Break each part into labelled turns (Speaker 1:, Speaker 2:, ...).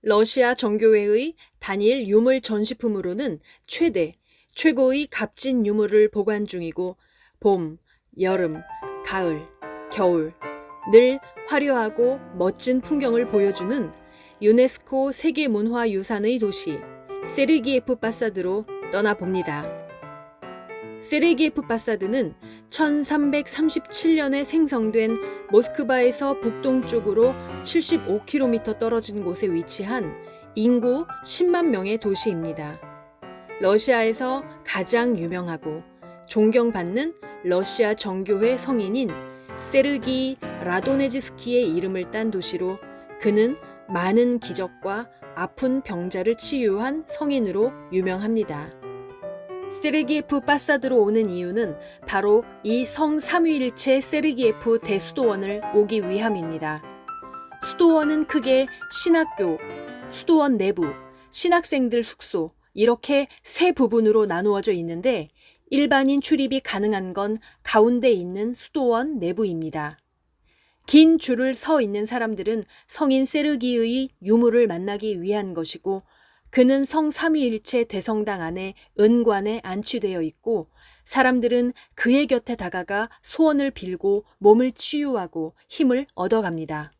Speaker 1: 러시아 정교회의 단일 유물 전시품으로는 최고의 값진 유물을 보관 중이고 봄, 여름, 가을, 겨울 늘 화려하고 멋진 풍경을 보여주는 유네스코 세계문화유산의 도시 세르기에프 바사드로 떠나봅니다. 세르기에프 바사드는 1337년에 생성된 모스크바에서 북동쪽으로 75km 떨어진 곳에 위치한 인구 10만 명의 도시입니다. 러시아에서 가장 유명하고 존경받는 러시아 정교회 성인인 세르기 라도네즈스키의 이름을 딴 도시로 그는 많은 기적과 아픈 병자를 치유한 성인으로 유명합니다. 세르기에프 바사드로 오는 이유는 바로 이 성 삼위일체 세르기에프 대수도원을 오기 위함입니다. 수도원은 크게 신학교, 수도원 내부, 신학생들 숙소 이렇게 세 부분으로 나누어져 있는데 일반인 출입이 가능한 건 가운데 있는 수도원 내부입니다. 긴 줄을 서 있는 사람들은 성인 세르기의 유물을 만나기 위한 것이고 그는 성 삼위일체 대성당 안에 은관에 안치되어 있고 사람들은 그의 곁에 다가가 소원을 빌고 몸을 치유하고 힘을 얻어갑니다.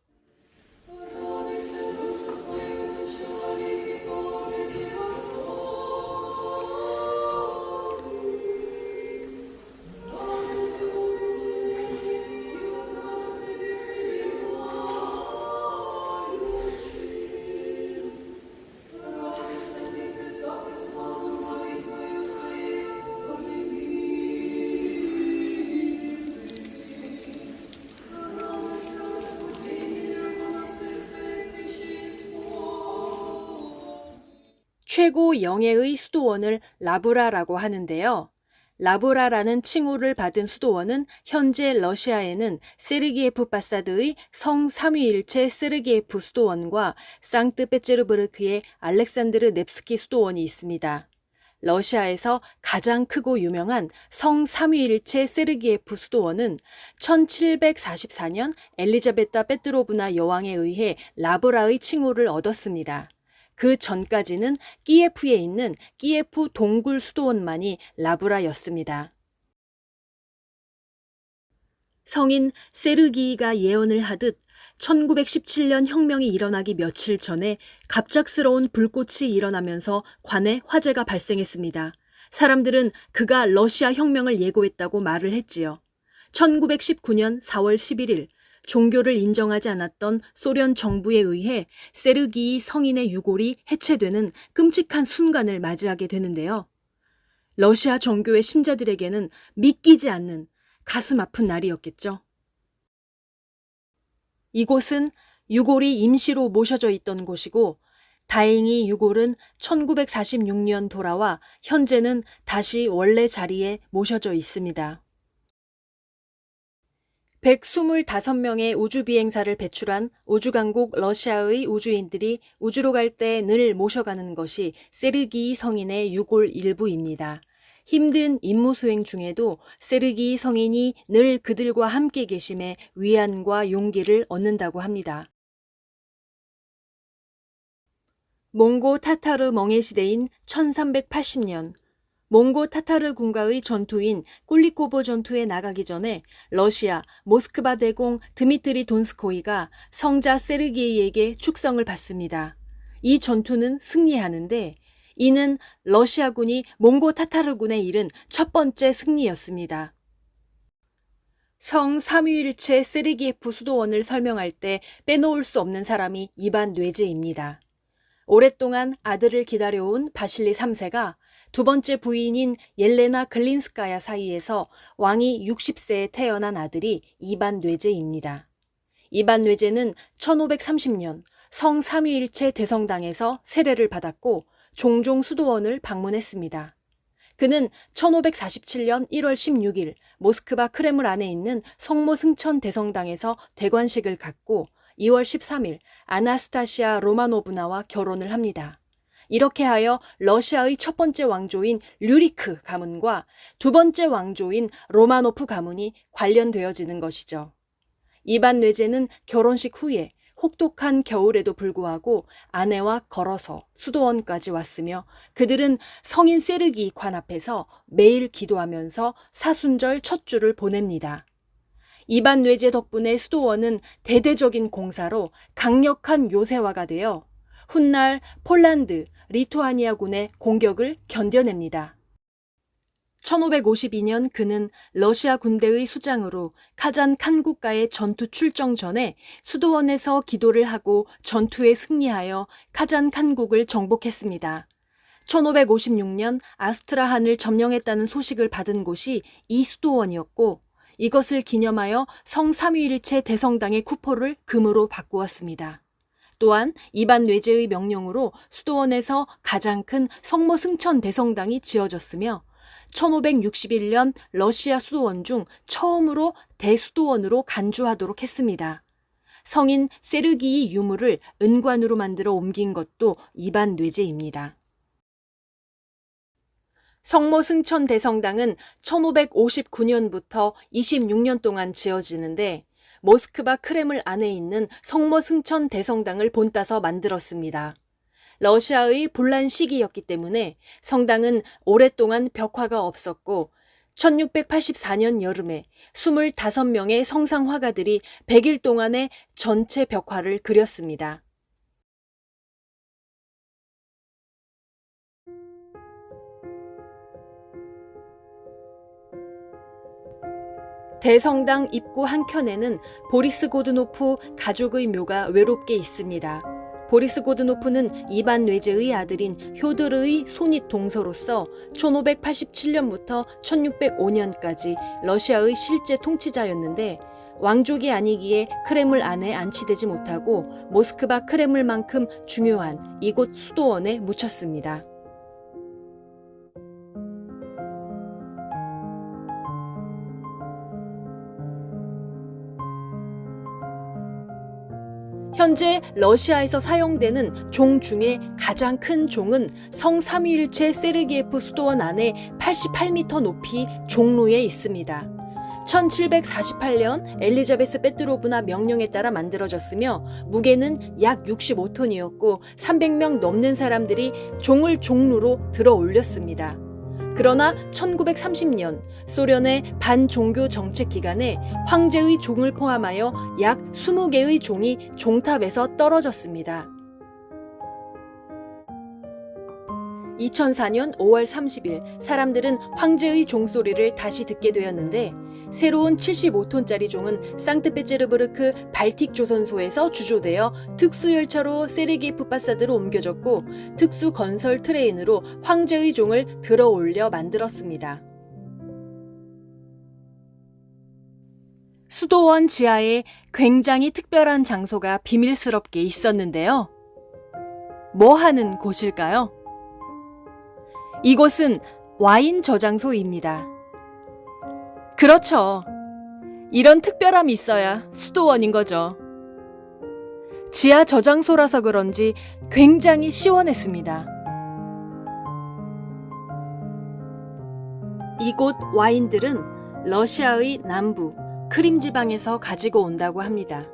Speaker 1: 최고 영예의 수도원을 라브라라고 하는데요. 라브라라는 칭호를 받은 수도원은 현재 러시아에는 세르기에프 바사드의 성 삼위일체 세르기에프 수도원과 상트페테르부르크의 알렉산드르 넵스키 수도원이 있습니다. 러시아에서 가장 크고 유명한 성 삼위일체 세르기에프 수도원은 1744년 엘리자베타 페트로브나 여왕에 의해 라브라의 칭호를 얻었습니다. 그 전까지는 키예프에 있는 키예프 동굴 수도원만이 라브라였습니다. 성인 세르기이가 예언을 하듯 1917년 혁명이 일어나기 며칠 전에 갑작스러운 불꽃이 일어나면서 관에 화재가 발생했습니다. 사람들은 그가 러시아 혁명을 예고했다고 말을 했지요. 1919년 4월 11일 종교를 인정하지 않았던 소련 정부에 의해 세르기이 성인의 유골이 해체되는 끔찍한 순간을 맞이하게 되는데요. 러시아 정교회 신자들에게는 믿기지 않는 가슴 아픈 날이었겠죠. 이곳은 유골이 임시로 모셔져 있던 곳이고 다행히 유골은 1946년 돌아와 현재는 다시 원래 자리에 모셔져 있습니다. 125명의 우주비행사를 배출한 우주강국 러시아의 우주인들이 우주로 갈 때 늘 모셔가는 것이 세르기이 성인의 유골 일부입니다. 힘든 임무 수행 중에도 세르기이 성인이 늘 그들과 함께 계심에 위안과 용기를 얻는다고 합니다. 몽고 타타르 멍해 시대인 1380년 몽고 타타르 군가의 전투인 꿀리코보 전투에 나가기 전에 러시아 모스크바 대공 드미트리 돈스코이가 성자 세르게이에게 축성을 받습니다. 이 전투는 승리하는데 이는 러시아군이 몽고 타타르군에 이른 첫 번째 승리였습니다. 성 삼위일체 세르기에프 수도원을 설명할 때 빼놓을 수 없는 사람이 이반 뇌제입니다. 오랫동안 아들을 기다려온 바실리 3세가 두 번째 부인인 옐레나 글린스카야 사이에서 왕이 60세에 태어난 아들이 이반 뇌제입니다. 이반 뇌제는 1530년 성 삼위일체 대성당에서 세례를 받았고 종종 수도원을 방문했습니다. 그는 1547년 1월 16일 모스크바 크렘을 안에 있는 성모 승천 대성당에서 대관식을 갖고 2월 13일 아나스타시아 로마노브나와 결혼을 합니다. 이렇게 하여 러시아의 첫 번째 왕조인 류리크 가문과 두 번째 왕조인 로마노프 가문이 관련되어지는 것이죠. 이반 뇌제는 결혼식 후에 혹독한 겨울에도 불구하고 아내와 걸어서 수도원까지 왔으며 그들은 성인 세르기 관 앞에서 매일 기도하면서 사순절 첫 주를 보냅니다. 이반 뇌제 덕분에 수도원은 대대적인 공사로 강력한 요새화가 되어 훗날 폴란드, 리투아니아군의 공격을 견뎌냅니다. 1552년 그는 러시아 군대의 수장으로 카잔 칸 국가의 전투 출정 전에 수도원에서 기도를 하고 전투에 승리하여 카잔 칸국을 정복했습니다. 1556년 아스트라한을 점령했다는 소식을 받은 곳이 이 수도원이었고 이것을 기념하여 성삼위일체 대성당의 쿠포를 금으로 바꾸었습니다. 또한 이반 뇌제의 명령으로 수도원에서 가장 큰 성모승천 대성당이 지어졌으며 1561년 러시아 수도원 중 처음으로 대수도원으로 간주하도록 했습니다. 성인 세르기이 유물을 은관으로 만들어 옮긴 것도 이반 뇌제입니다. 성모승천 대성당은 1559년부터 26년 동안 지어지는데 모스크바 크렘을 안에 있는 성모승천 대성당을 본따서 만들었습니다. 러시아의 분란 시기였기 때문에 성당은 오랫동안 벽화가 없었고 1684년 여름에 25명의 성상 화가들이 100일 동안의 전체 벽화를 그렸습니다. 대성당 입구 한켠에는 보리스 고드노프 가족의 묘가 외롭게 있습니다. 보리스 고드노프는 이반 뇌제의 아들인 효드르의 손윗 동서로서 1587년부터 1605년까지 러시아의 실제 통치자였는데 왕족이 아니기에 크렘을 안에 안치되지 못하고 모스크바 크렘을만큼 중요한 이곳 수도원에 묻혔습니다. 현재 러시아에서 사용되는 종 중에 가장 큰 종은 성삼위일체 세르기에프 수도원 안에 88m 높이 종루에 있습니다. 1748년 엘리자베스 페트로브나 명령에 따라 만들어졌으며 무게는 약 65톤이었고 300명 넘는 사람들이 종을 종루로 들어 올렸습니다. 그러나 1930년 소련의 반종교 정책 기간에 황제의 종을 포함하여 약 20개의 종이 종탑에서 떨어졌습니다. 2004년 5월 30일 사람들은 황제의 종소리를 다시 듣게 되었는데 새로운 75톤짜리 종은 상트페테르부르크 발틱 조선소에서 주조되어 특수열차로 세르기에프 파사드로 옮겨졌고 특수 건설 트레인으로 황제의 종을 들어 올려 만들었습니다. 수도원 지하에 굉장히 특별한 장소가 비밀스럽게 있었는데요. 뭐 하는 곳일까요? 이곳은 와인 저장소입니다. 그렇죠. 이런 특별함이 있어야 수도원인 거죠. 지하 저장소라서 그런지 굉장히 시원했습니다. 이곳 와인들은 러시아의 남부 크림 지방에서 가지고 온다고 합니다.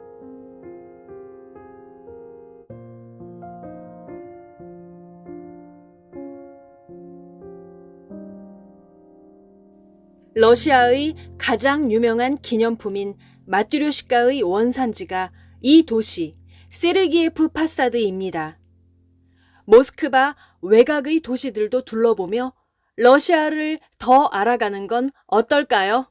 Speaker 1: 러시아의 가장 유명한 기념품인 마트료시카의 원산지가 이 도시 세르기에프 파사드입니다. 모스크바 외곽의 도시들도 둘러보며 러시아를 더 알아가는 건 어떨까요?